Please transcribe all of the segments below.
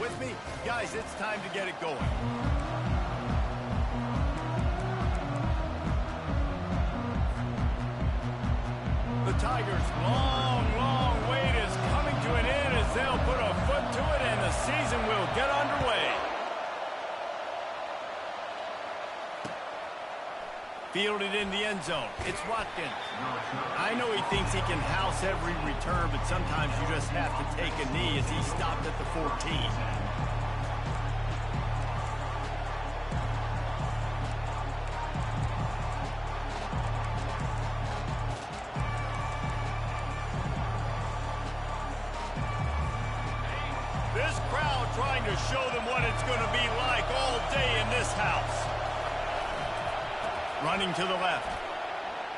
with me? Guys, it's time to get it going. The Tigers' long wait is coming to an end as they'll put a foot to it and the season will get underway. Fielded in the end zone. It's Watkins. I know he thinks he can house every return, but sometimes you just have to take a knee as he stopped at the 14. This crowd trying to show them what it's going to be like all day in this house. Running to the left.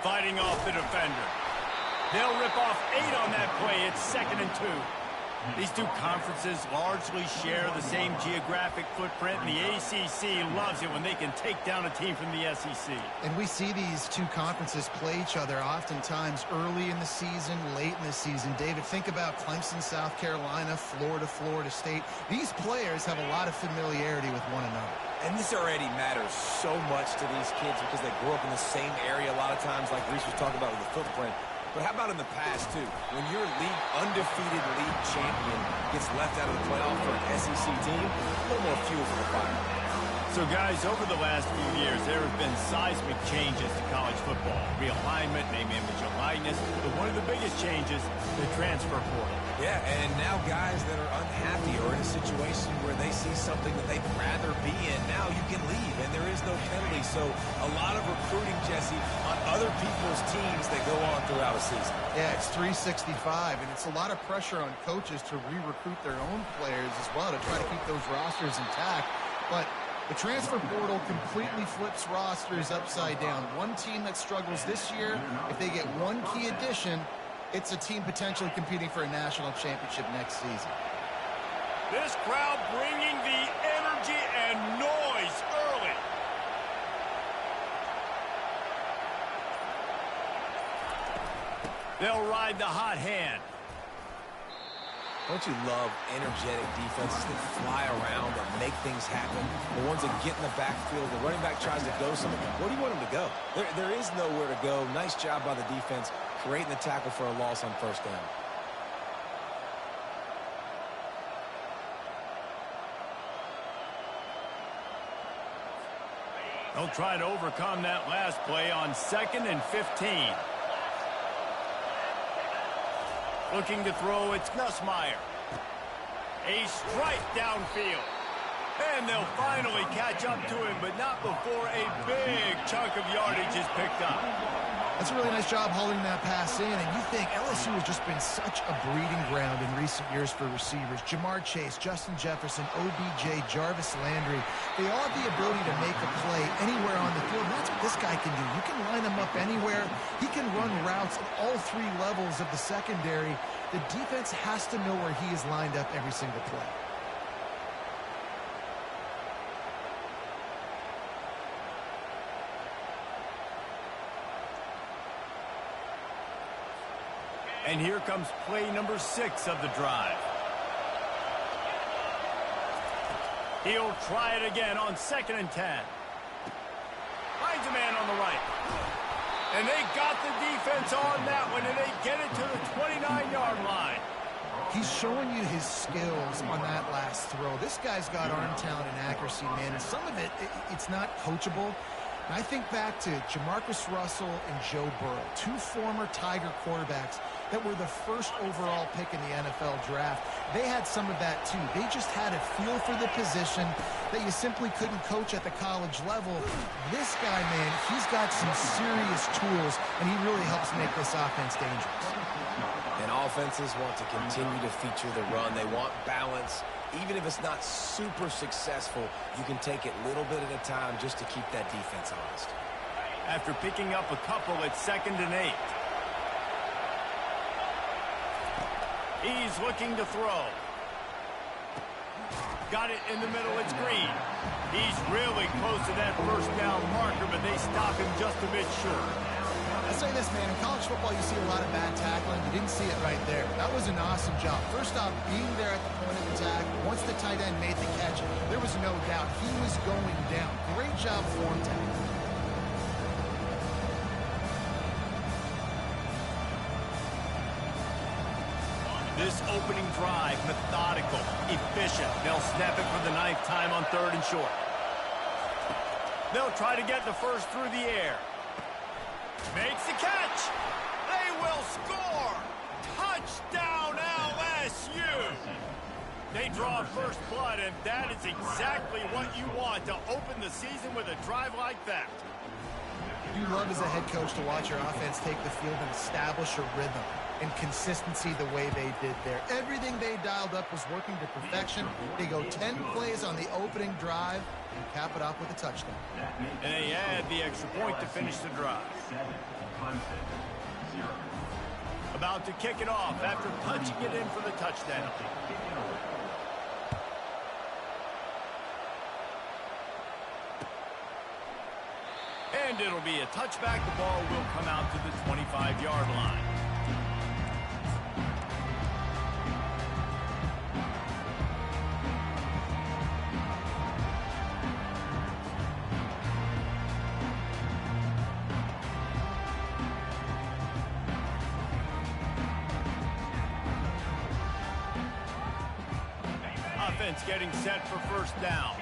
Fighting off the defender. They'll rip off 8 on that play. It's 2nd and 2. These two conferences largely share the same geographic footprint, and the ACC loves it when they can take down a team from the SEC. And we see these two conferences play each other oftentimes early in the season, late in the season. David, think about Clemson, South Carolina, Florida, Florida State. These players have a lot of familiarity with one another. And this already matters so much to these kids because they grew up in the same area a lot of times, like Reese was talking about with the footprint. But how about in the past, too? When your undefeated league champion gets left out of the playoff for an SEC team, a little more fuel for the fire. So, guys, over the last few years, there have been seismic changes to college football. Realignment, name, image, and likeness. But one of the biggest changes, the transfer portal. Yeah, and now guys that are unhappy or in a situation where they see something that they'd rather be in, now you can leave, and there is no penalty. So a lot of recruiting, Jesse, on other people's teams that go on throughout a season. Yeah, it's 365, and it's a lot of pressure on coaches to re-recruit their own players as well to try to keep those rosters intact. But the transfer portal completely flips rosters upside down. One team that struggles this year, if they get one key addition, it's a team potentially competing for a national championship next season. This crowd bringing the energy and noise early. They'll ride the hot hand. Don't you love energetic defenses that fly around and make things happen? The ones that get in the backfield, the running back tries to go somewhere. Where do you want him to go? There is nowhere to go. Nice job by the defense, creating the tackle for a loss on first down. They'll try to overcome that last play on 2nd and 15. Looking to throw, it's Nussmeier. A strike downfield. And they'll finally catch up to him, but not before a big chunk of yardage is picked up. That's a really nice job hauling that pass in, and you think LSU has just been such a breeding ground in recent years for receivers. Jamar Chase, Justin Jefferson, OBJ, Jarvis Landry, they all have the ability to make a play anywhere on the field, and that's what this guy can do. You can line him up anywhere. He can run routes at all 3 levels of the secondary. The defense has to know where he is lined up every single play. And here comes play number 6 of the drive. He'll try it again on 2nd and 10. Finds a man on the right. And they got the defense on that one, and they get it to the 29-yard line. He's showing you his skills on that last throw. This guy's got arm talent and accuracy, man, and some of it's not coachable. And I think back to Jamarcus Russell and Joe Burrow, 2 former Tiger quarterbacks that were the first overall pick in the NFL draft. They had some of that too. They just had a feel for the position that you simply couldn't coach at the college level. This guy, man, he's got some serious tools, and he really helps make this offense dangerous. And offenses want to continue to feature the run. They want balance. Even if it's not super successful, you can take it little bit at a time just to keep that defense honest. After picking up a couple at 2nd and 8. He's looking to throw. Got it in the middle, it's Green. He's really close to that first down marker, but they stop him just a bit short. I say this, man, in college football you see a lot of bad tackling. You didn't see it right there. That was an awesome job. First off, being there at the point of attack. Once the tight end made the catch, there was no doubt he was going down. Great job form tackling. This opening drive, methodical, efficient. They'll snap it for the 9th time on 3rd and short. They'll try to get the first through the air. Makes the catch. They will score. Touchdown, LSU. They draw first blood, and that is exactly what you want to open the season with a drive like that. You love as a head coach to watch your offense take the field and establish a rhythm and consistency the way they did there. Everything they dialed up was working to perfection. They go 10 plays on the opening drive and cap it off with a touchdown. And they add the extra point to finish the drive. About to kick it off after punching it in for the touchdown. And it'll be a touchback. The ball will come out to the 25-yard line. Offense getting set for first down.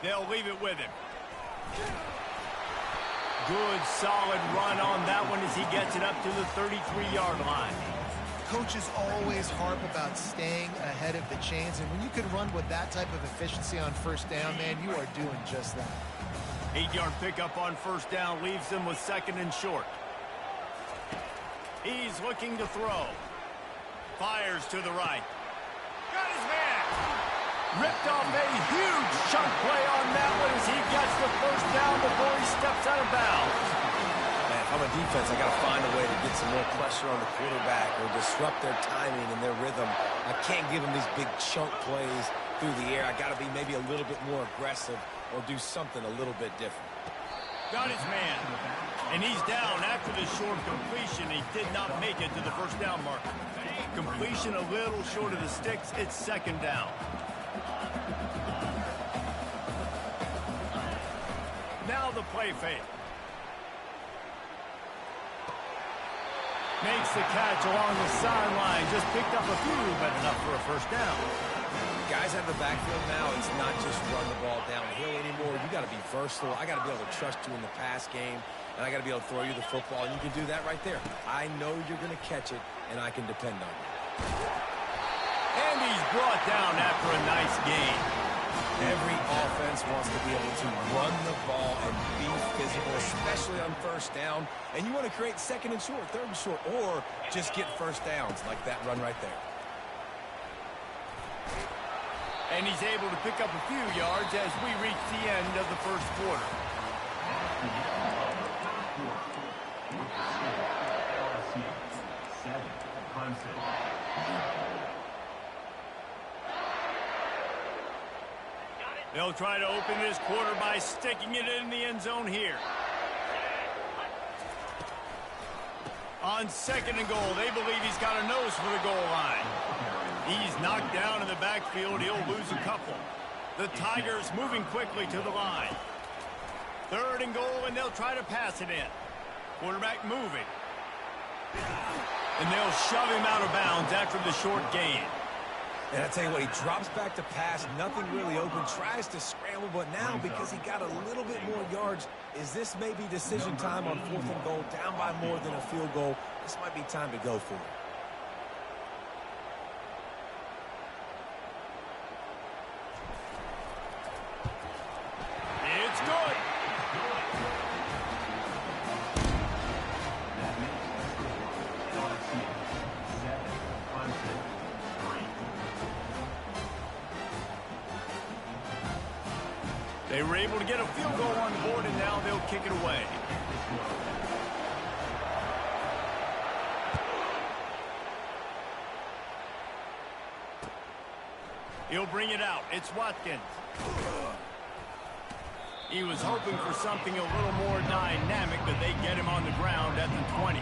They'll leave it with him. Good, solid run on that one as he gets it up to the 33-yard line. Coaches always harp about staying ahead of the chains, and when you can run with that type of efficiency on first down, man, you are doing just that. 8-yard pickup on first down leaves them with 2nd and short. He's looking to throw. Fires to the right. Got his man. Ripped off a huge chunk play on that one as he gets the first down before he steps out of bounds. Man, if I'm a defense, I got to find a way to get some more pressure on the quarterback or disrupt their timing and their rhythm. I can't give them these big chunk plays through the air. I got to be maybe a little bit more aggressive or do something a little bit different. Got his man. And he's down after the short completion. He did not make it to the first down marker. Completion a little short of the sticks. It's 2nd down. Now the play fake. Makes the catch along the sideline. Just picked up a few, but enough for a first down. Guys have the backfield now. It's not just run the ball downhill anymore. You got to be versatile. I got to be able to trust you in the pass game, and I got to be able to throw you the football, and you can do that right there. I know you're going to catch it, and I can depend on you. And he's brought down after a nice gain. Every offense wants to be able to run the ball and be physical, especially on first down. And you want to create 2nd and short, 3rd and short, or just get first downs like that run right there. And he's able to pick up a few yards as we reach the end of the first quarter. They'll try to open this quarter by sticking it in the end zone here. On 2nd and goal, they believe he's got a nose for the goal line. He's knocked down in the backfield. He'll lose a couple. The Tigers moving quickly to the line. 3rd and goal, and they'll try to pass it in. Quarterback moving. And they'll shove him out of bounds after the short gain. And I tell you what, he drops back to pass, nothing really open, tries to scramble, but now because he got a little bit more yards, is this maybe decision time on 4th and goal, down by more than a field goal? This might be time to go for it. It's good. They were able to get a field goal on the board, and now they'll kick it away. He'll bring it out. It's Watkins. He was hoping for something a little more dynamic, but they get him on the ground at the 20.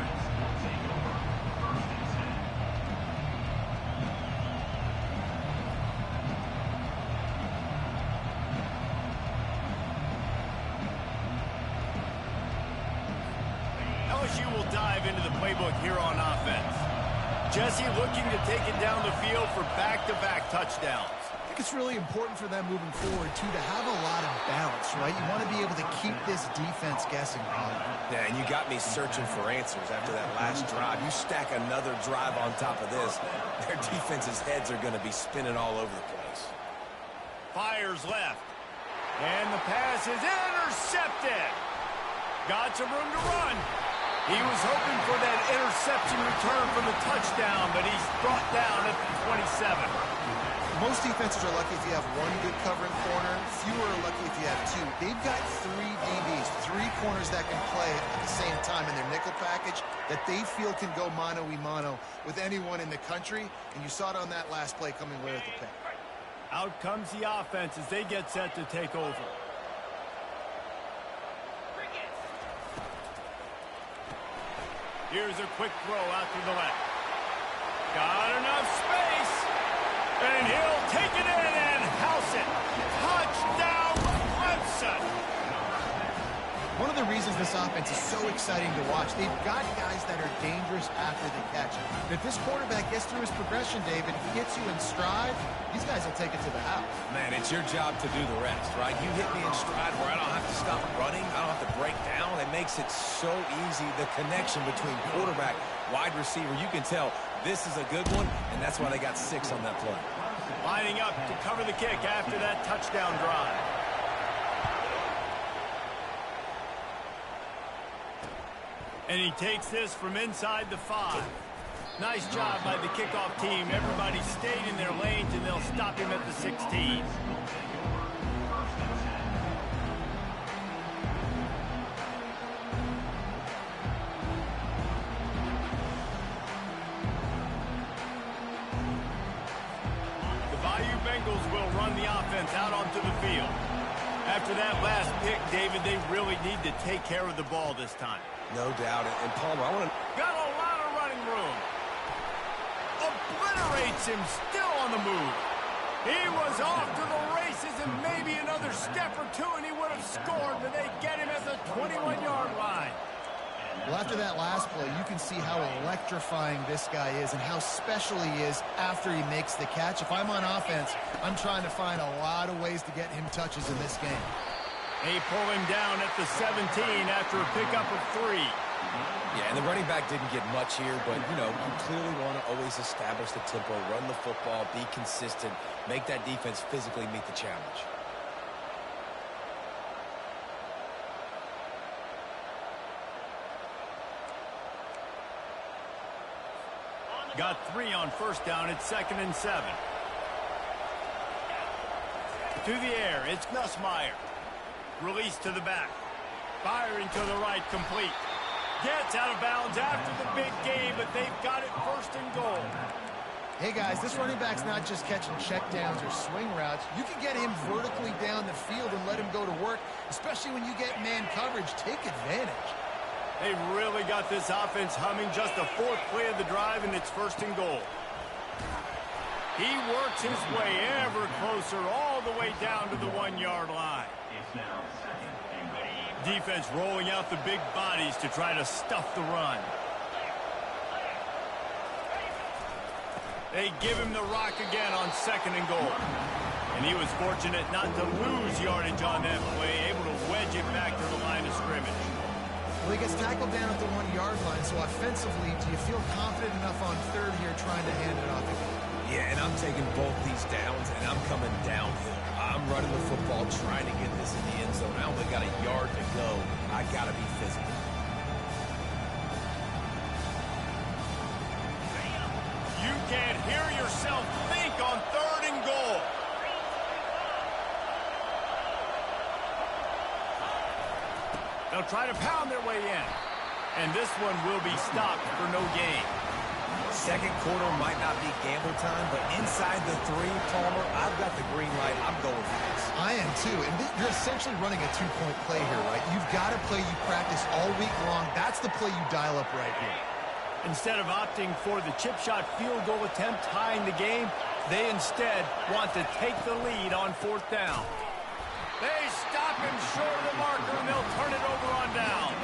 playbook here on offense. Jesse looking to take it down the field for back-to-back touchdowns. I think it's really important for them moving forward, too, to have a lot of balance, right? You want to be able to keep this defense guessing, Colin. Yeah, and you got me searching for answers after that last drive. You stack another drive on top of this, their defense's heads are going to be spinning all over the place. Fires left. And the pass is intercepted. Got some room to run. He was hoping for that interception return from the touchdown, but he's brought down at the 27. Most defenses are lucky if you have one good covering corner. Fewer are lucky if you have two. They've got three DBs, three corners that can play at the same time in their nickel package that they feel can go mano-a-mano with anyone in the country. And you saw it on that last play coming away with the pick. Out comes the offense as they get set to take over. Here's a quick throw out to the left. Got enough space. And he'll take it in and house it. Touchdown, Clemson. One of the reasons this offense is so exciting to watch, they've got guys that are dangerous after the catch. And if this quarterback gets through his progression, David, gets you in stride, these guys will take it to the house. Man, it's your job to do the rest, right? You hit me in stride where I don't have to stop running. I don't have to break down. It makes it so easy, the connection between quarterback, wide receiver. You can tell this is a good one, and that's why they got 6 on that play. Lining up to cover the kick after that touchdown drive. And he takes this from inside the 5. Nice job by the kickoff team. Everybody stayed in their lanes, and they'll stop him at the 16. The Bayou Bengals will run the offense out onto the field. After that last pick, David, they really need to take care of the ball this time. No doubt. And Palmer, I want to... Got a lot of running room. Obliterates him, still on the move. He was off to the races and maybe another step or two and he would have scored, but they get him at the 21-yard line. Well, after that last play, you can see how electrifying this guy is and how special he is after he makes the catch. If I'm on offense, I'm trying to find a lot of ways to get him touches in this game. They pull him down at the 17 after a pickup of 3. Yeah, and the running back didn't get much here, but, you know, you clearly want to always establish the tempo, run the football, be consistent, make that defense physically meet the challenge. Got 3 on first down. It's 2nd and 7. To the air, it's Nussmeier. Release to the back. Firing to the right, complete. Gets out of bounds after the big game, but they've got it 1st and goal. Hey, guys, this running back's not just catching checkdowns or swing routes. You can get him vertically down the field and let him go to work, especially when you get man coverage. Take advantage. They really got this offense humming. Just the 4th play of the drive, and it's 1st and goal. He works his way ever closer all the way down to the 1-yard line. Defense rolling out the big bodies to try to stuff the run. They give him the rock again on 2nd and goal. And he was fortunate not to lose yardage on that play, able to wedge it back to the line of scrimmage. Well, he gets tackled down at the 1-yard line, so offensively, do you feel confident enough on 3rd here trying to hand it off again? Yeah, and I'm taking both these downs, and I'm coming downhill. I'm running the football, trying to get this in the end zone. I only got a yard to go. I got to be physical. You can't hear yourself think on 3rd and goal. They'll try to pound their way in. And this one will be stopped for no gain. 2nd quarter might not be gamble time, but inside the 3, Palmer, I've got the green light. I'm going for this. I am too, and you're essentially running a 2-point play here, right? You've got a play you practice all week long. That's the play you dial up right here. Instead of opting for the chip shot field goal attempt tying the game, they instead want to take the lead on 4th down. They stop him short of the marker, and they'll turn it over on down.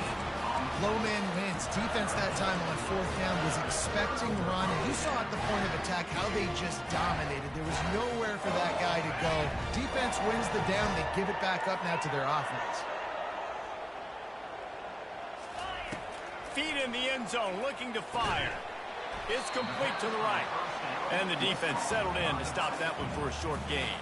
Low man wins. Defense that time on 4th down was expecting run. And you saw at the point of attack how they just dominated. There was nowhere for that guy to go. Defense wins the down. They give it back up now to their offense. Feet in the end zone, looking to fire. It's complete to the right. And the defense settled in to stop that one for a short gain.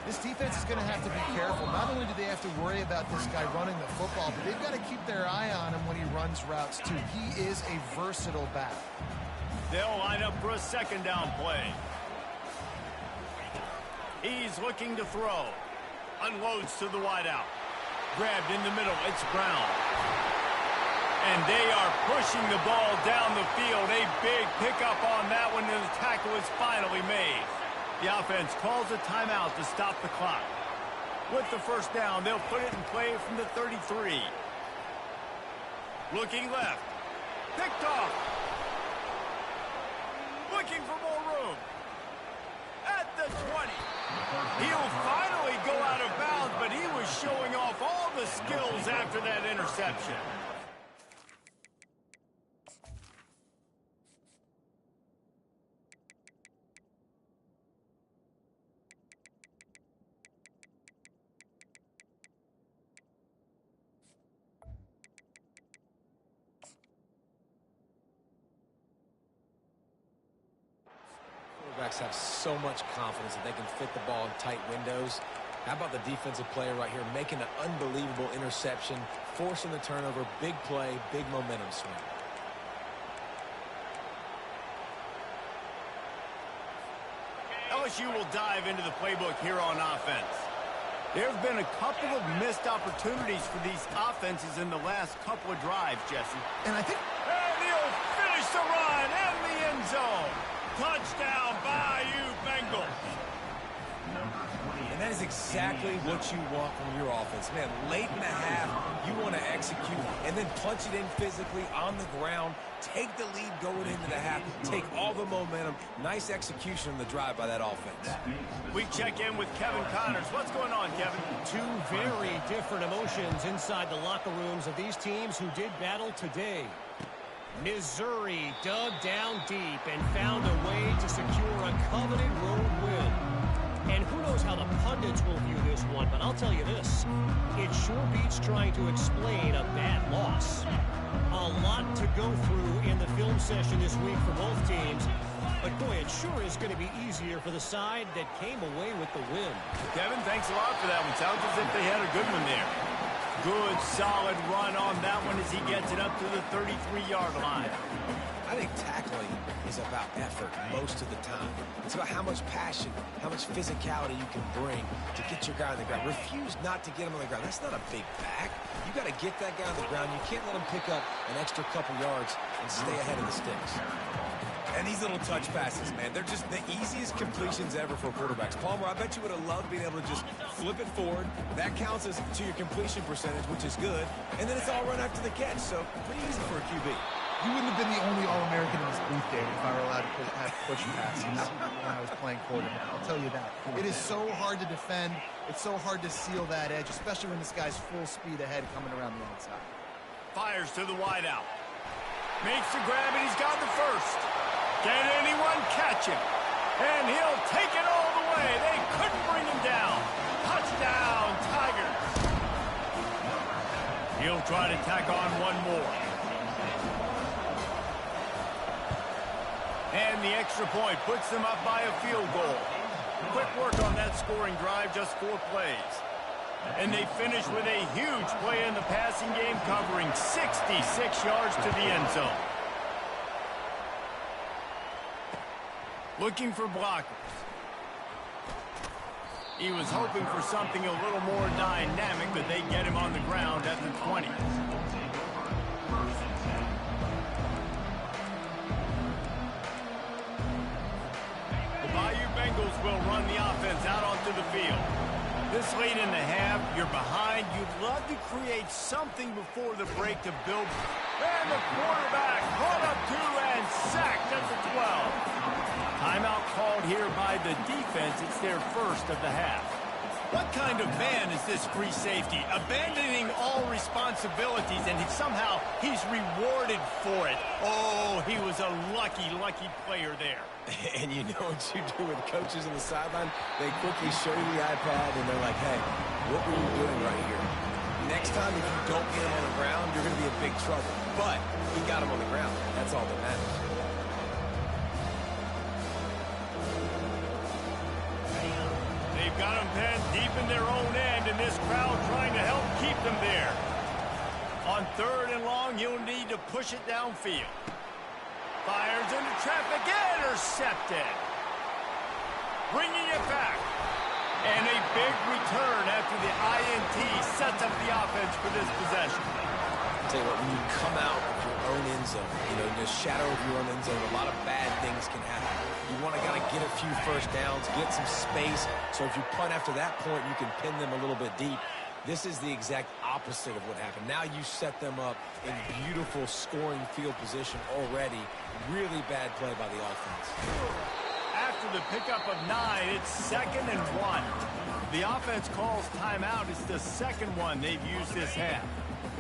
This defense is going to have to be careful. Not only do they have to worry about this guy running the football, but they've got to keep their eye on him when he runs routes, too. He is a versatile back. They'll line up for a 2nd down play. He's looking to throw. Unloads to the wideout. Grabbed in the middle. It's Brown. And they are pushing the ball down the field. A big pickup on that one, and the tackle is finally made. The offense calls a timeout to stop the clock. With the 1st down, they'll put it in play from the 33. Looking left. Picked off. Looking for more room. At the 20. He'll finally go out of bounds, but he was showing off all the skills after that interception. Quarterbacks have so much confidence that they can fit the ball in tight windows. How about the defensive player right here making an unbelievable interception, forcing the turnover, big play, big momentum swing. LSU will dive into the playbook here on offense. There have been a couple of missed opportunities for these offenses in the last couple of drives, Jesse. And I think... And he'll finish the run in the end zone. Touchdown, Bayou Bengals. And that is exactly what you want from your offense. Man, late in the half, you want to execute and then punch it in physically on the ground, take the lead going into the half, take all the momentum. Nice execution on the drive by that offense. We check in with Kevin Connors. What's going on, Kevin? Two very different emotions inside the locker rooms of these teams who did battle today. Missouri dug down deep and found a way to secure a coveted road win. And who knows how the pundits will view this one, but I'll tell you this. It sure beats trying to explain a bad loss. A lot to go through in the film session this week for both teams. But boy, it sure is going to be easier for the side that came away with the win. Kevin, thanks a lot for that one. Sounds as if they had a good one there. Good, solid run on that one as he gets it up to the 33-yard line. I think tackling is about effort most of the time. It's about how much passion, how much physicality you can bring to get your guy on the ground. Refuse not to get him on the ground. That's not a big back. You got to get that guy on the ground. You can't let him pick up an extra couple yards and stay ahead of the sticks. And these little touch passes, man, they're just the easiest completions ever for quarterbacks. Palmer, I bet you would have loved being able to just flip it forward. That counts as to your completion percentage, which is good. And then it's all run after the catch, so pretty easy for a QB. You wouldn't have been the only All-American in this booth, Dave, if I were allowed to have push passes when I was playing quarterback. I'll tell you that. It is so hard to defend. It's so hard to seal that edge, especially when this guy's full speed ahead coming around the outside. Fires to the wideout. Makes the grab, and he's got the first. Can anyone catch him? And he'll take it all the way. They couldn't bring him down. Touchdown, Tigers. He'll try to tack on one more. And the extra point puts them up by a field goal. Quick work on that scoring drive, just 4 plays. And they finish with a huge play in the passing game, covering 66 yards to the end zone. Looking for blockers. He was hoping for something a little more dynamic, but they get him on the ground at the 20. The Bayou Bengals will run the offense out onto the field. This late in the half, you're behind. You'd love to create something before the break to build. And the quarterback caught up to and sacked at the 12. Timeout called here by the defense. It's their first of the half. What kind of man is this free safety? Abandoning all responsibilities, and somehow he's rewarded for it. Oh, he was a lucky, lucky player there. And you know what you do with coaches on the sideline? They quickly show you the iPad, and they're like, hey, what were you doing right here? Next time, if you don't get him on the ground, you're going to be in big trouble. But he got him on the ground. That's all that matters. They've got them penned deep in their own end, and this crowd trying to help keep them there. On 3rd and long, you'll need to push it downfield. Fires into traffic, intercepted. Bringing it back. And a big return after the INT sets up the offense for this possession. I'll tell you what, when you come out of your own end zone, you know, in the shadow of your own end zone, a lot of bad things can happen. You want to kind of get a few first downs, get some space, so if you punt after that point, you can pin them a little bit deep. This is the exact opposite of what happened. Now you set them up in beautiful scoring field position already. Really bad play by the offense. After the pickup of 9, it's 2nd and 1. The offense calls timeout. It's the second one they've used this half.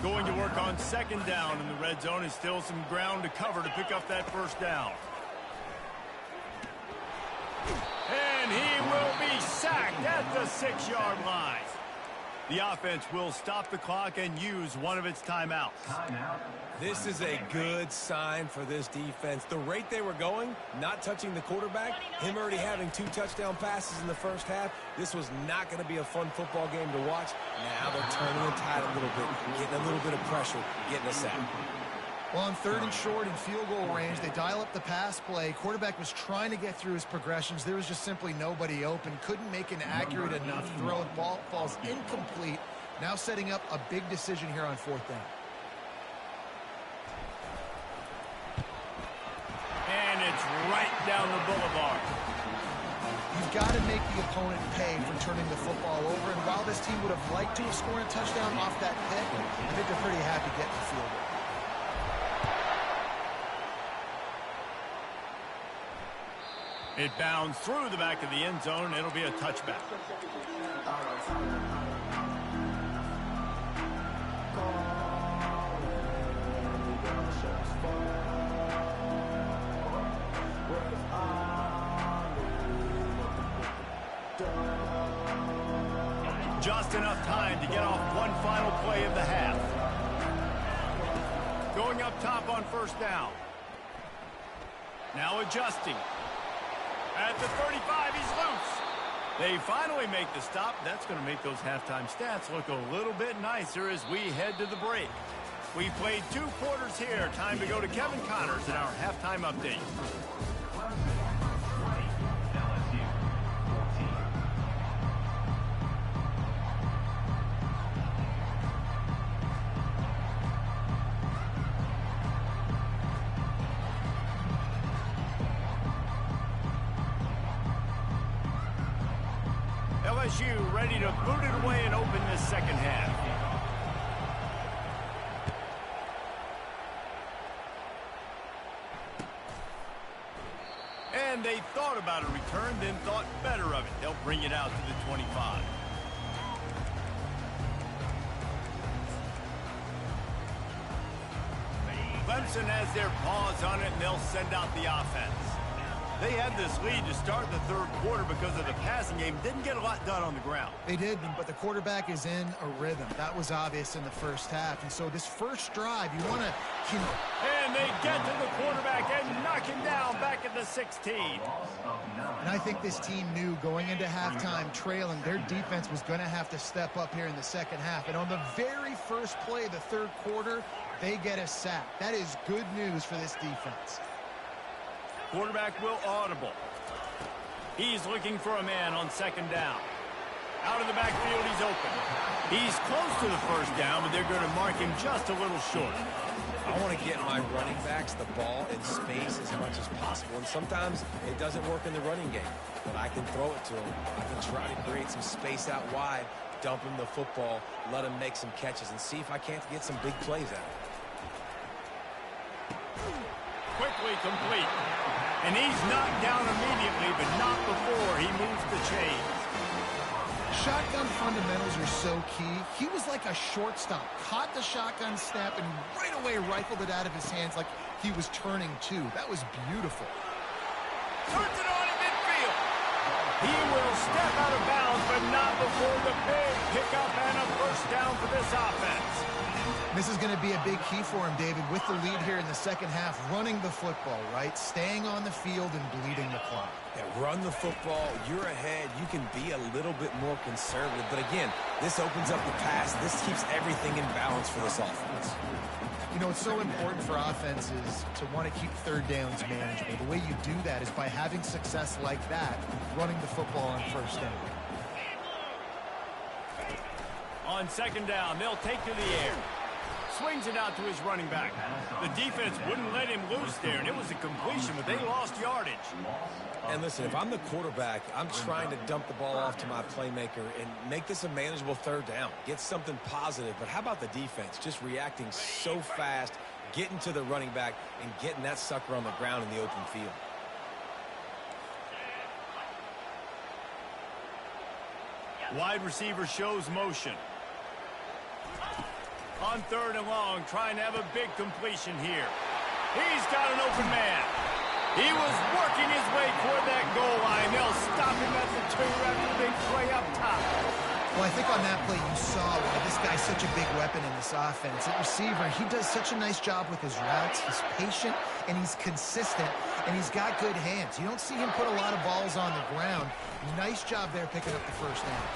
Going to work on 2nd down in the red zone, and still some ground to cover to pick up that first down. And he will be sacked at the 6-yard line. The offense will stop the clock and use one of its timeouts. This is a good sign for this defense. The rate they were going, not touching the quarterback, him already having 2 touchdown passes in the first half, this was not going to be a fun football game to watch. Now they're turning the tide a little bit, getting a little bit of pressure, getting a sack. Well, on 3rd and short in field goal range, they dial up the pass play. Quarterback was trying to get through his progressions. There was just simply nobody open. Couldn't make an accurate enough throw. The ball falls incomplete. Now setting up a big decision here on 4th down. And it's right down the boulevard. You've got to make the opponent pay for turning the football over. And while this team would have liked to have scored a touchdown off that pick, I think they're pretty happy getting the field goal. It bounds through the back of the end zone. It'll be a touchback. Just enough time to get off one final play of the half. Going up top on 1st down. Now adjusting. At the 35, he's loose. They finally make the stop. That's going to make those halftime stats look a little bit nicer as we head to the break. We played 2 quarters here. Time to go to Kevin Connors in our halftime update. LSU ready to boot it away and open this second half. And they thought about a return, then thought better of it. They'll bring it out to the 25. Clemson has their paws on it, and they'll send out the offense. They had this lead to start the 3rd quarter because of the passing game. Didn't get a lot done on the ground. They did, but the quarterback is in a rhythm. That was obvious in the first half. And so this first drive, you want to... And they get to the quarterback and knock him down back at the 16. And I think this team knew going into halftime trailing, their defense was going to have to step up here in the second half. And on the very first play of the 3rd quarter, they get a sack. That is good news for this defense. Quarterback will audible. He's looking for a man on 2nd down. Out of the backfield, he's open. He's close to the first down, but they're going to mark him just a little short. I want to get my running backs the ball in space as much as possible. And sometimes it doesn't work in the running game, but I can throw it to him. I can try to create some space out wide, dump him the football, let him make some catches, and see if I can't get some big plays out of it. Quickly complete. And he's knocked down immediately, but not before he moves the chains. Shotgun fundamentals are so key. He was like a shortstop, caught the shotgun snap, and right away rifled it out of his hands like he was turning two. That was beautiful. Turns it on in midfield. He will step out of bounds, but not before the big pickup and a first down for this offense. This is going to be a big key for him, David, with the lead here in the second half, running the football, right? Staying on the field and bleeding the clock. Yeah, run the football. You're ahead. You can be a little bit more conservative. But again, this opens up the pass. This keeps everything in balance for this offense. You know, it's so important for offenses to want to keep third downs manageable. The way you do that is by having success like that, running the football on first down. On second down, they'll take to the air. Swings it out to his running back. The defense wouldn't let him loose there, and it was a completion, but they lost yardage. And listen, if I'm the quarterback, I'm trying to dump the ball off to my playmaker and make this a manageable third down. Get something positive. But how about the defense? Just reacting so fast, getting to the running back, and getting that sucker on the ground in the open field. Wide receiver shows motion. On third and long, trying to have a big completion here. He's got an open man. He was working his way toward that goal line. They'll stop him at the 2 after the big play up top. Well, I think on that play you saw why this guy's such a big weapon in this offense. At receiver, he does such a nice job with his routes. He's patient, and he's consistent, and he's got good hands. You don't see him put a lot of balls on the ground. Nice job there picking up the first down.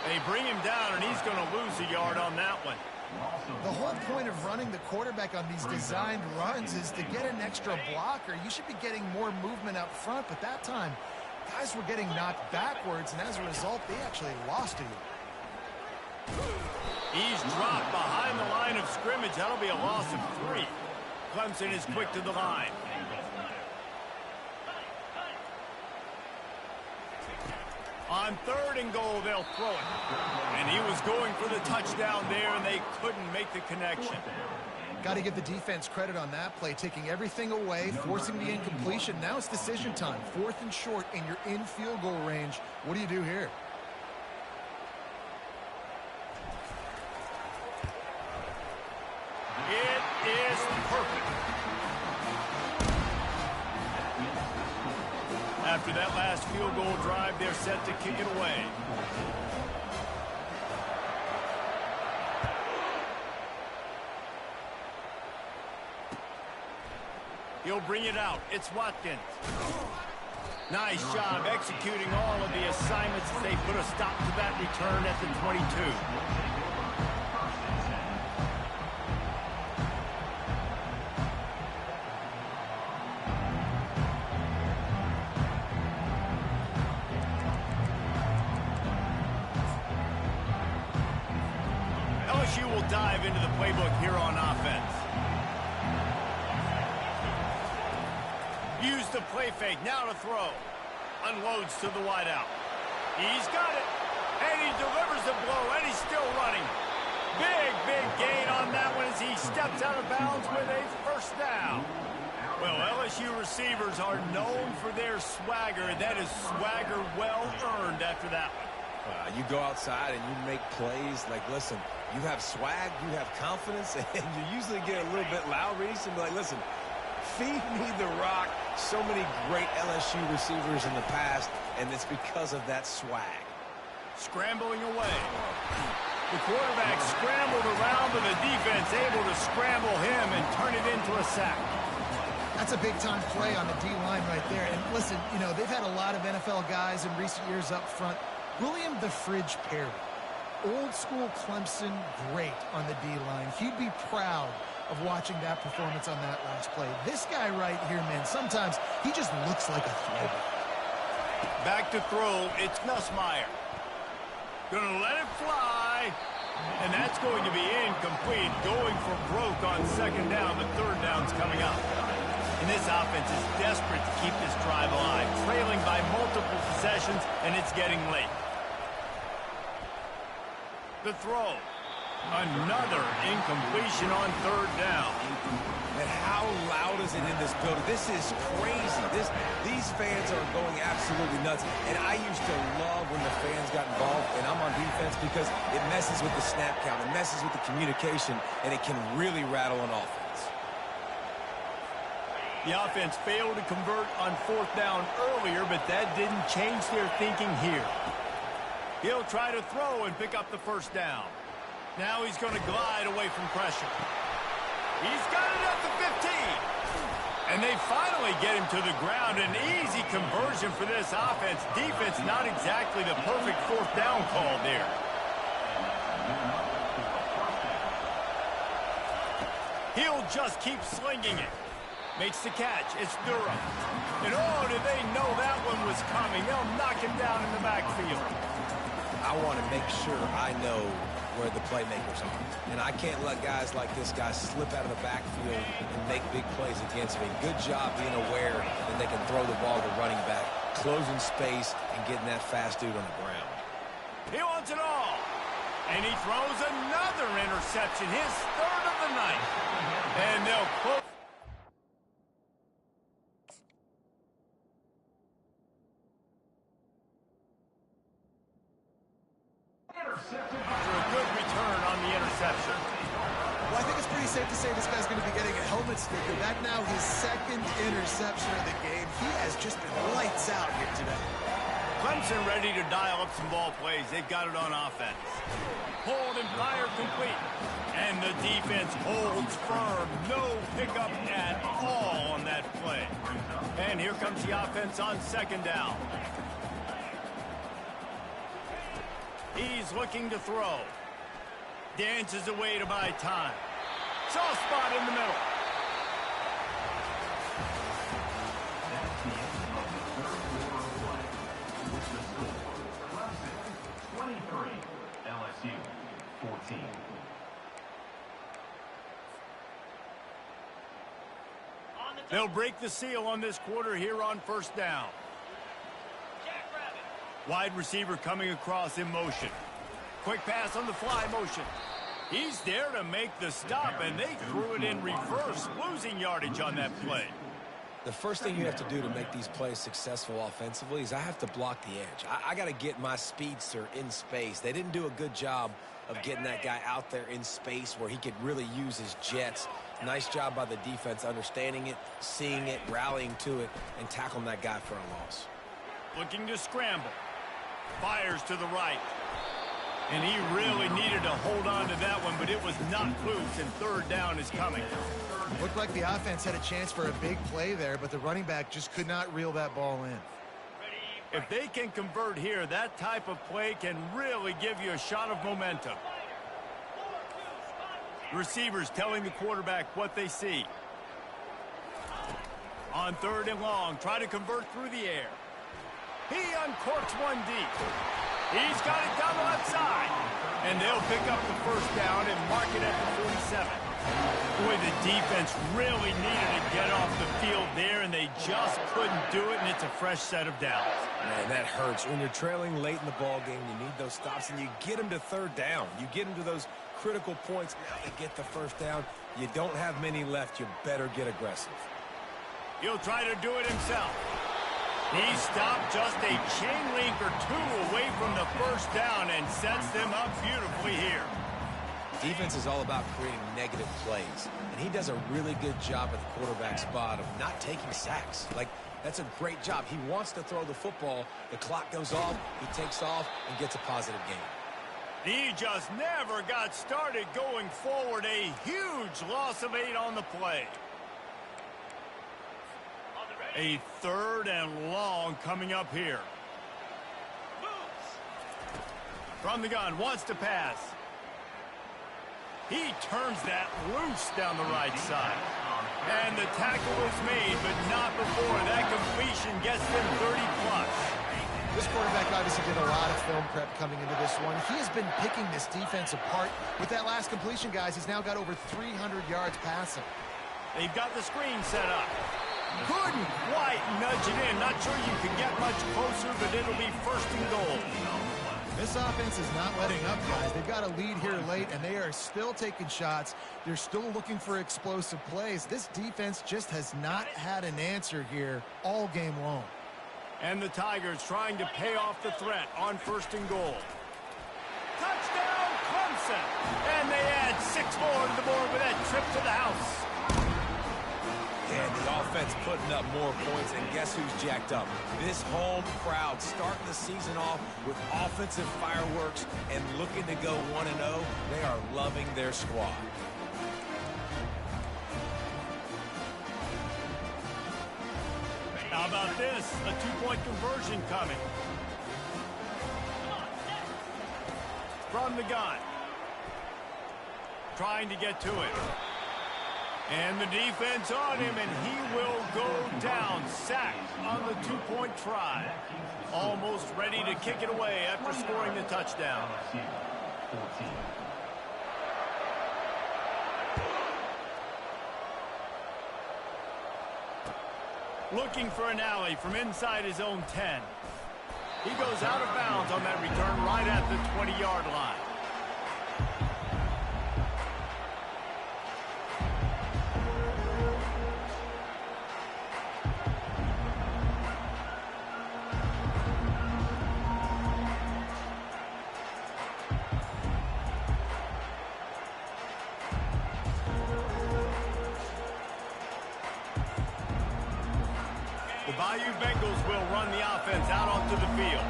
They bring him down, and he's going to lose a yard on that one. The whole point of running the quarterback on these designed runs is to get an extra blocker. You should be getting more movement up front, but that time, guys were getting knocked backwards, and as a result, they actually lost a yard. He's dropped behind the line of scrimmage. That'll be a loss of 3. Clemson is quick to the line. On third and goal, they'll throw it. And he was going for the touchdown there, and they couldn't make the connection. Got to give the defense credit on that play, taking everything away, forcing the incompletion. Now it's decision time. 4th and short, and you're in field goal range. What do you do here? It is perfect. After that last field goal drive, they're set to kick it away. He'll bring it out. It's Watkins. Nice job executing all of the assignments as they put a stop to that return at the 22. LSU will dive into the playbook here on offense. Use the play fake, now to throw. Unloads to the wideout. He's got it. And he delivers the blow, and he's still running. Big gain on that one as he steps out of bounds with a first down. Well, LSU receivers are known for their swagger. That is swagger well earned after that one. You go outside and you make plays. Like, listen, you have swag, you have confidence, and you usually get a little bit loud. Reese and be like, listen, feed me the rock. So many great LSU receivers in the past, and it's because of that swag. Scrambling away. The quarterback scrambled around, but the defense able to scramble him and turn it into a sack. That's a big-time play on the D-line right there. And listen, you know, they've had a lot of NFL guys in recent years up front. William the Fridge Perry, old-school Clemson great on the D-line. He'd be proud of watching that performance on that last play. This guy right here, man, sometimes he just looks like a throwback. Back to throw, it's Nussmeier. Gonna let it fly, and that's going to be incomplete. Going for broke on second down, but third down's coming up. And this offense is desperate to keep this drive alive, trailing by multiple possessions, and it's getting late. The throw. Another incompletion on third down. And how loud is it in this building? This is crazy. These fans are going absolutely nuts. And I used to love when the fans got involved, and I'm on defense because it messes with the snap count. It messes with the communication, and it can really rattle an offense. The offense failed to convert on fourth down earlier, but that didn't change their thinking here. He'll try to throw and pick up the first down. Now he's going to glide away from pressure. He's got it at the 15. And they finally get him to the ground. An easy conversion for this offense. Defense, not exactly the perfect fourth down call there. He'll just keep slinging it. Makes the catch. It's Durham. And oh, did they know that one was coming. They'll knock him down in the backfield. I want to make sure I know where the playmakers are. And I can't let guys like this guy slip out of the backfield and make big plays against me. Good job being aware that they can throw the ball to running back, closing space, and getting that fast dude on the ground. He wants it all. And he throws another interception, his third of the night. And they'll close. Well, I think it's pretty safe to say this guy's going to be getting a helmet sticker. That now his second interception of the game. He has just been lights out here today. Clemson ready to dial up some ball plays. They've got it on offense. Hold and fire complete. And the defense holds firm. No pickup at all on that play. And here comes the offense on second down. He's looking to throw. Dances away to buy time. Soft spot in the middle. LSU 14. They'll break the seal on this quarter here on first down. Wide receiver coming across in motion. Quick pass on the fly motion. He's there to make the stop, and they threw it in reverse, losing yardage on that play. The first thing you have to do to make these plays successful offensively is I have to block the edge. I got to get my speedster in space. They didn't do a good job of getting that guy out there in space where he could really use his jets. Nice job by the defense understanding it, seeing it, rallying to it, and tackling that guy for a loss. Looking to scramble. Fires to the right. And he really needed to hold on to that one, but it was not loose, and third down is coming. Looked like the offense had a chance for a big play there, but the running back just could not reel that ball in. If they can convert here, that type of play can really give you a shot of momentum. Receivers telling the quarterback what they see. On third and long, try to convert through the air. He uncorks one deep. He's got it down the left side. And they'll pick up the first down and mark it at the 47. Boy, the defense really needed to get off the field there, and they just couldn't do it, and it's a fresh set of downs. Man, that hurts. When you're trailing late in the ball game, you need those stops, and you get them to third down. You get them to those critical points. Now they get the first down. You don't have many left. You better get aggressive. He'll try to do it himself. He stopped just a chain link or two away from the first down and sets them up beautifully here. Defense is all about creating negative plays, and he does a really good job at the quarterback spot of not taking sacks. Like, that's a great job. He wants to throw the football. The clock goes off, he takes off, and gets a positive gain. He just never got started going forward. A huge loss of 8 on the play. A third and long coming up here. From the gun, wants to pass. He turns that loose down the right side. And the tackle is made, but not before. That completion gets them 30-plus. This quarterback obviously did a lot of film prep coming into this one. He has been picking this defense apart. With that last completion, guys, he's now got over 300 yards passing. They've got the screen set up. Couldn't quite nudge it in. Not sure you can get much closer, but it'll be first and goal. This offense is not letting up, guys. They've got a lead here late, and they are still taking shots. They're still looking for explosive plays. This defense just has not had an answer here all game long. And the Tigers trying to pay off the threat on 1st and goal. Touchdown, Clemson! And they add 6 more to the board with that trip to the house. And the offense putting up more points, and guess who's jacked up? This home crowd starting the season off with offensive fireworks and looking to go 1-0. They are loving their squad. How about this? A 2-point conversion coming. From the gun. Trying to get to it. And the defense on him, and he will go down. Sacked on the 2-point try. Almost ready to kick it away after scoring the touchdown. 14. Looking for an alley from inside his own 10. He goes out of bounds on that return right at the 20-yard line. The Bayou Bengals will run the offense out onto the field.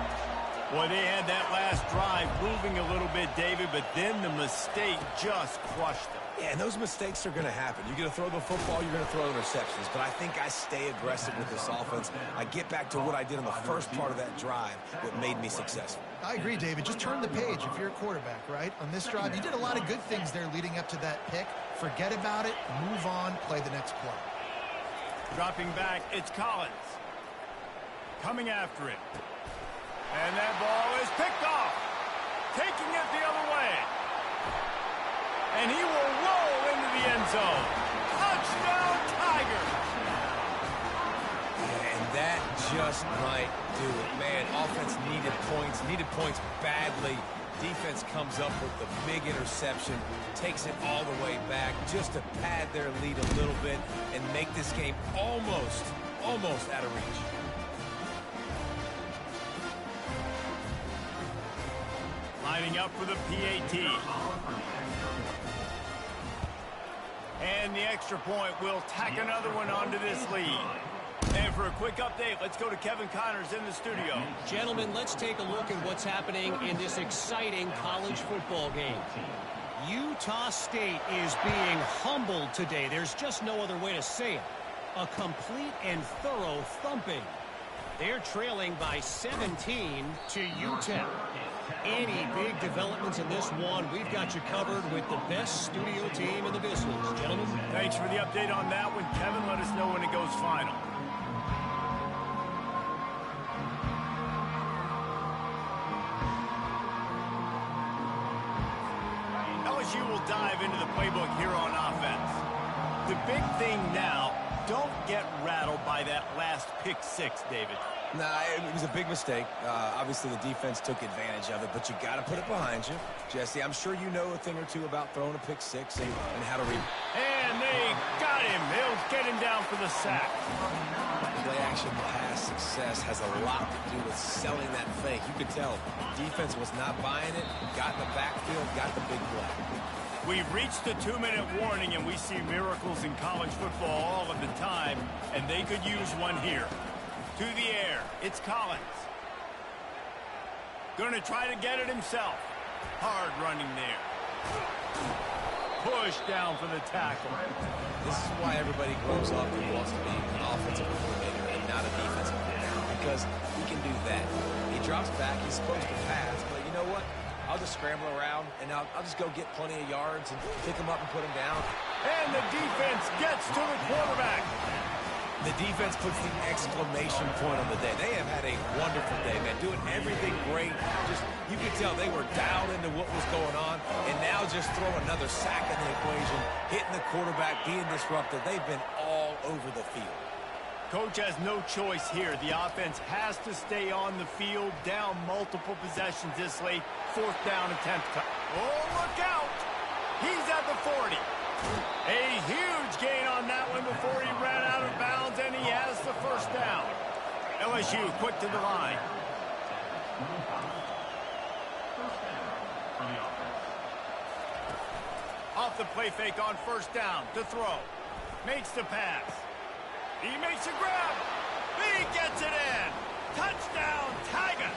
Boy, they had that last drive moving a little bit, David, but then the mistake just crushed them. Yeah, and those mistakes are going to happen. You're going to throw the football, you're going to throw interceptions. But I think I stay aggressive with this offense. I get back to what I did on the first part of that drive that made me successful. I agree, David. Just turn the page if you're a quarterback, right? On this drive, you did a lot of good things there leading up to that pick. Forget about it, move on, play the next play. Dropping back, it's Collins. Coming after it. And that ball is picked off. Taking it the other way. And he will roll into the end zone. Touchdown, Tigers! And that just might do it. Man, offense needed points badly. Defense comes up with the big interception, takes it all the way back just to pad their lead a little bit and make this game almost out of reach. Lining up for the PAT. And the extra point will tack another one onto this lead. And for a quick update, let's go to Kevin Connors in the studio. Gentlemen, let's take a look at what's happening in this exciting college football game. Utah State is being humbled today. There's just no other way to say it. A complete and thorough thumping. They're trailing by 17 to UTEP. Any big developments in this one, we've got you covered with the best studio team in the business. Gentlemen. Thanks for the update on that one, Kevin. Let us know when it goes final. LSU will dive into the playbook here on offense. The big thing now, don't get rattled by that last pick six, David. Nah, it was a big mistake. Obviously, the defense took advantage of it, but you got to put it behind you. Jesse, I'm sure you know a thing or two about throwing a pick six and how to read. And they got him. They'll get him down for the sack. Play-action pass success has a lot to do with selling that fake. You could tell defense was not buying it, got in the backfield, got the big play. We've reached the 2-minute warning, and we see miracles in college football all of the time, and they could use one here. To the air, it's Collins. Gonna try to get it himself. Hard running there. Push down for the tackle. This is why everybody grows up and wants to be an offensive coordinator and not a defensive coordinator, because he can do that. He drops back, he's supposed to pass, but you know what? I'll just scramble around, and I'll just go get plenty of yards and pick him up and put him down. And the defense gets to the quarterback. The defense puts the exclamation point on the day. They have had a wonderful day, man, doing everything great. Just, you could tell they were dialed into what was going on, and now just throw another sack in the equation, hitting the quarterback, being disruptive. They've been all over the field. Coach has no choice here. The offense has to stay on the field, down multiple possessions this late. Fourth down attempt. Oh, look out! He's at the 40. A huge gain on that one before he ran out of bounds, and he has the first down. LSU quick to the line. Off the play fake on first down to throw. Makes the pass. He makes a grab. He gets it in. Touchdown, Tigers.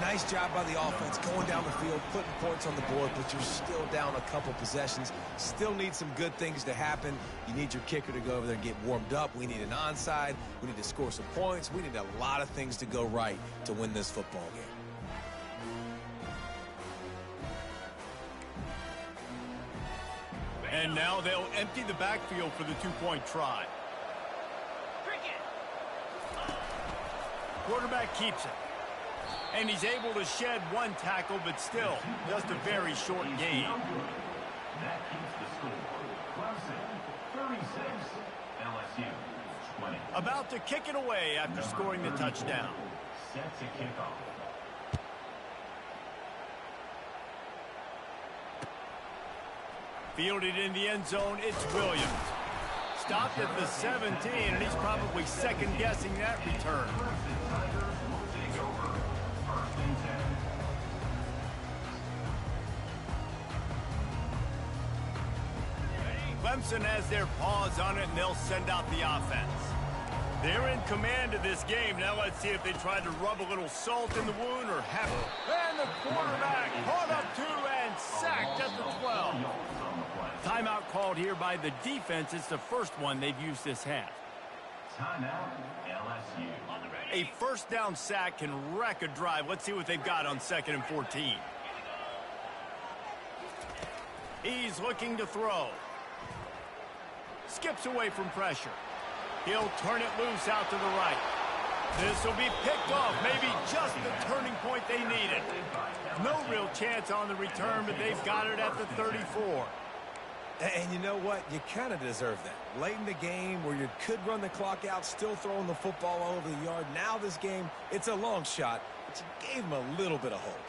Nice job by the offense going down the field, putting points on the board, but you're still down a couple possessions. Still need some good things to happen. You need your kicker to go over there and get warmed up. We need an onside. We need to score some points. We need a lot of things to go right to win this football game. And now they'll empty the backfield for the two-point try. Quarterback keeps it. And he's able to shed one tackle, but still, just a very short gain. That keeps the score. Clemson, 36. LSU, 20. About to kick it away after scoring the touchdown. Set to kick off. Fielded in the end zone, it's Williams. Stopped at the 17, and he's probably second-guessing that return. Clemson has their paws on it, and they'll send out the offense. They're in command of this game. Now let's see if they try to rub a little salt in the wound or have it. And the quarterback caught up to and sacked at the 12. Timeout called here by the defense. It's the first one they've used this half. Timeout, LSU. A first down sack can wreck a drive. Let's see what they've got on 2nd and 14. He's looking to throw. Skips away from pressure. He'll turn it loose out to the right. This will be picked off. Maybe just the turning point they needed. No real chance on the return, but they've got it at the 34. And you know what? You kind of deserve that. Late in the game where you could run the clock out, still throwing the football all over the yard. Now this game, it's a long shot, but you gave him a little bit of hope.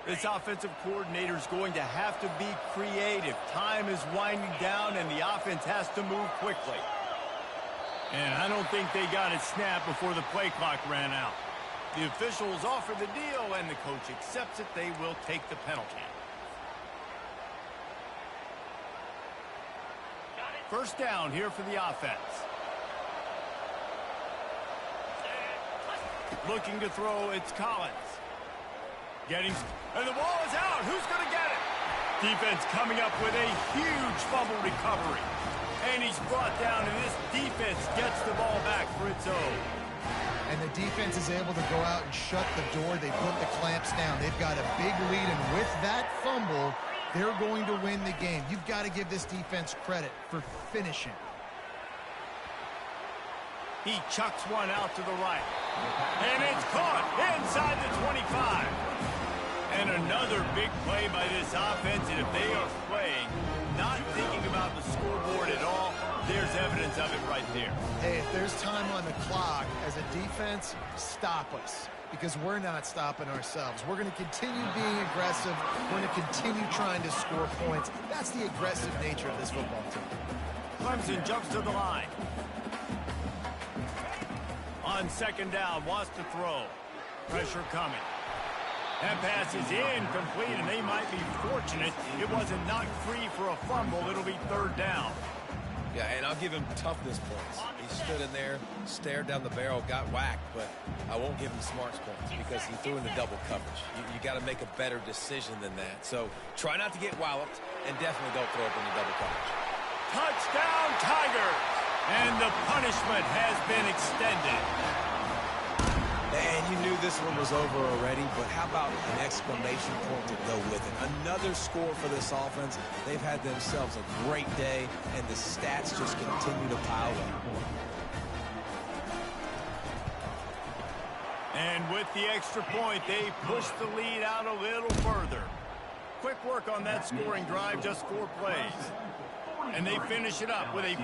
This offensive coordinator is going to have to be creative. Time is winding down, and the offense has to move quickly. And I don't think they got it snapped before the play clock ran out. The officials offer the deal, and the coach accepts it. They will take the penalty. First down here for the offense. Looking to throw, it's Collins. And the ball is out. Who's going to get it? Defense coming up with a huge fumble recovery. And he's brought down, and this defense gets the ball back for its own. And the defense is able to go out and shut the door. They put the clamps down. They've got a big lead, and with that fumble, they're going to win the game. You've got to give this defense credit for finishing. He chucks one out to the right. And it's caught inside the 25. And another big play by this offense, and if they are playing, not thinking about the scoreboard at all, there's evidence of it right there. Hey, if there's time on the clock, as a defense, stop us, because we're not stopping ourselves. We're going to continue being aggressive. We're going to continue trying to score points. That's the aggressive nature of this football team. Clemson jumps to the line. On second down, wants to throw. Pressure coming. That pass is incomplete, and they might be fortunate it wasn't knocked free for a fumble. It'll be third down. Yeah, and I'll give him toughness points. He stood in there, stared down the barrel, got whacked, but I won't give him smarts points because he threw in the double coverage. You got to make a better decision than that. So try not to get walloped, and definitely don't throw up in the double coverage. Touchdown, Tigers! And the punishment has been extended. And you knew this one was over already, but how about an exclamation point to go with it? Another score for this offense. They've had themselves a great day, and the stats just continue to pile up. And with the extra point, they push the lead out a little further. Quick work on that scoring drive, just 4 plays. And they finish it up with a